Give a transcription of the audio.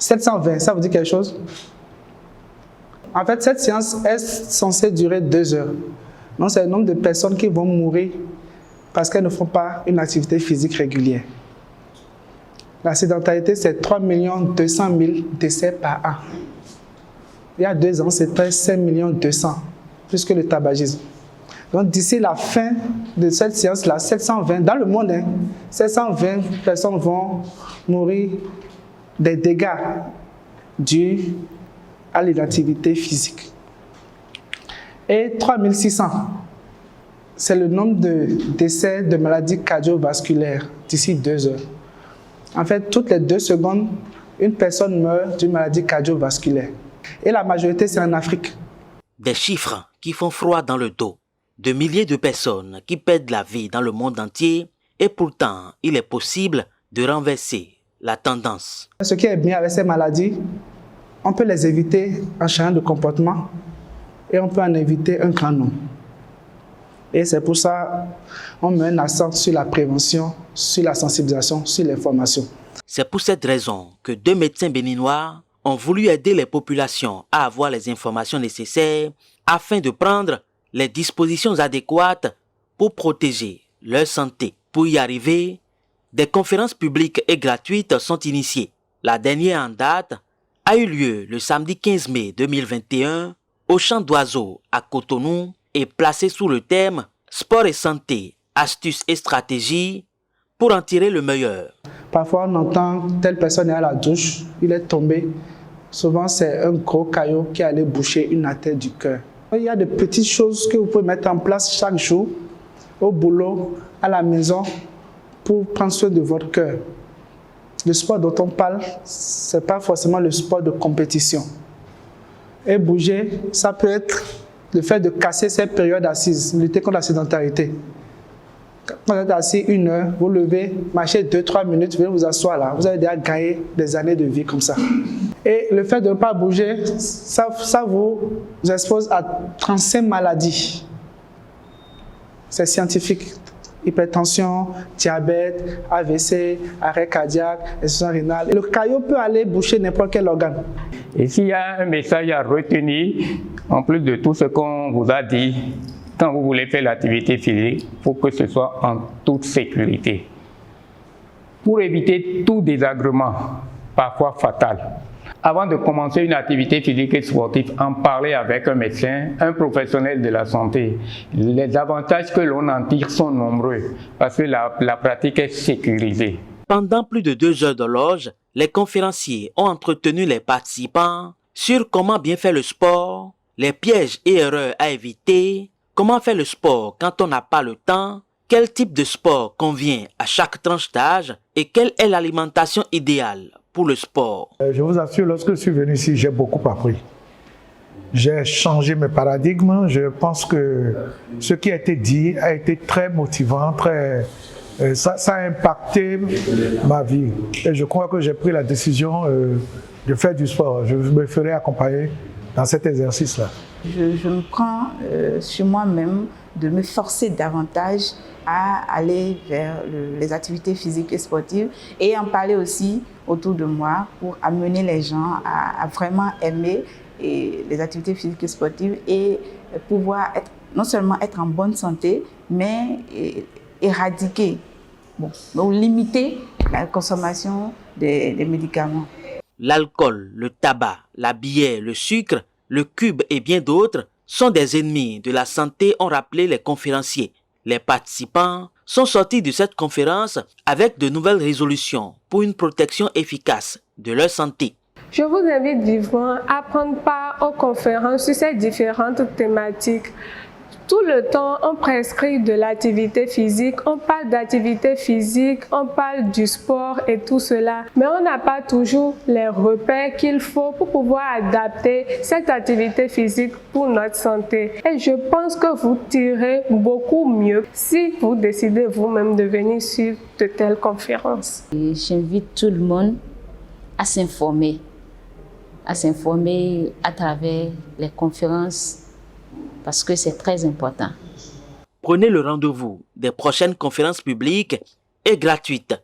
720, ça vous dit quelque chose? En fait, cette séance est censée durer 2 heures. Donc, c'est le nombre de personnes qui vont mourir parce qu'elles ne font pas une activité physique régulière. La sédentarité, c'est 3 200 000 décès par an. Il y a 2 ans, c'était 5 200 000, plus que le tabagisme. Donc, d'ici la fin de cette séance-là, 720, dans le monde, 720 personnes vont mourir des dégâts dus à l'inactivité physique. Et 3600, c'est le nombre de décès de maladies cardiovasculaires d'ici 2 heures. En fait, toutes les 2 secondes, une personne meurt d'une maladie cardiovasculaire. Et la majorité, c'est en Afrique. Des chiffres qui font froid dans le dos. De milliers de personnes qui perdent la vie dans le monde entier. Et pourtant, il est possible de renverser la tendance. Ce qui est bien avec ces maladies, on peut les éviter en changeant de comportement et on peut en éviter un grand nombre. Et c'est pour ça qu'on met un accent sur la prévention, sur la sensibilisation, sur l'information. C'est pour cette raison que 2 médecins béninois ont voulu aider les populations à avoir les informations nécessaires afin de prendre les dispositions adéquates pour protéger leur santé. Pour y arriver, des conférences publiques et gratuites sont initiées. La dernière en date a eu lieu le samedi 15 mai 2021 au Champ d'Oiseaux à Cotonou et placée sous le thème « Sport et santé, astuces et stratégies » pour en tirer le meilleur. Parfois, on entend telle personne est à la douche, il est tombé. Souvent, c'est un gros caillou qui allait boucher une artère du cœur. Il y a de petites choses que vous pouvez mettre en place chaque jour, au boulot, à la maison, pour prendre soin de votre cœur. Le sport dont on parle, ce n'est pas forcément le sport de compétition. Et bouger, ça peut être le fait de casser ces périodes assises, lutter contre la sédentarité. Quand vous êtes assis 1 heure, vous levez, marchez 2-3 minutes, vous allez vous asseoir là. Vous avez déjà gagné des années de vie comme ça. Et le fait de ne pas bouger, ça vous expose à 35 maladies. C'est scientifique. Hypertension, diabète, AVC, arrêt cardiaque, insuffisance rénale. Le caillot peut aller boucher n'importe quel organe. Et s'il y a un message à retenir, en plus de tout ce qu'on vous a dit, quand vous voulez faire l'activité physique, il faut que ce soit en toute sécurité. Pour éviter tout désagrément, parfois fatal. Avant de commencer une activité physique et sportive, en parler avec un médecin, un professionnel de la santé. Les avantages que l'on en tire sont nombreux parce que la pratique est sécurisée. Pendant plus de 2 heures de loge, les conférenciers ont entretenu les participants sur comment bien faire le sport, les pièges et erreurs à éviter, comment faire le sport quand on n'a pas le temps, quel type de sport convient à chaque tranche d'âge et quelle est l'alimentation idéale pour le sport. Je vous assure, lorsque je suis venu ici, j'ai beaucoup appris. J'ai changé mes paradigmes. Je pense que ce qui a été dit a été très motivant, ça a impacté ma vie. Et je crois que j'ai pris la décision de faire du sport. Je me ferai accompagner dans cet exercice-là. Je me prends sur moi-même de me forcer davantage à aller vers les activités physiques et sportives et en parler aussi autour de moi pour amener les gens à vraiment aimer les activités physiques et sportives et pouvoir non seulement être en bonne santé, mais éradiquer, donc limiter la consommation des médicaments. L'alcool, le tabac, la bière, le sucre, le cube et bien d'autres sont des ennemis de la santé, ont rappelé les conférenciers. Les participants sont sortis de cette conférence avec de nouvelles résolutions pour une protection efficace de leur santé. Je vous invite vivement à prendre part aux conférences sur ces différentes thématiques. Tout le temps, on prescrit de l'activité physique, on parle d'activité physique, on parle du sport et tout cela. Mais on n'a pas toujours les repères qu'il faut pour pouvoir adapter cette activité physique pour notre santé. Et je pense que vous tirez beaucoup mieux si vous décidez vous-même de venir sur de telles conférences. J'invite tout le monde à s'informer à travers les conférences, parce que c'est très important. Prenez le rendez-vous des prochaines conférences publiques et gratuites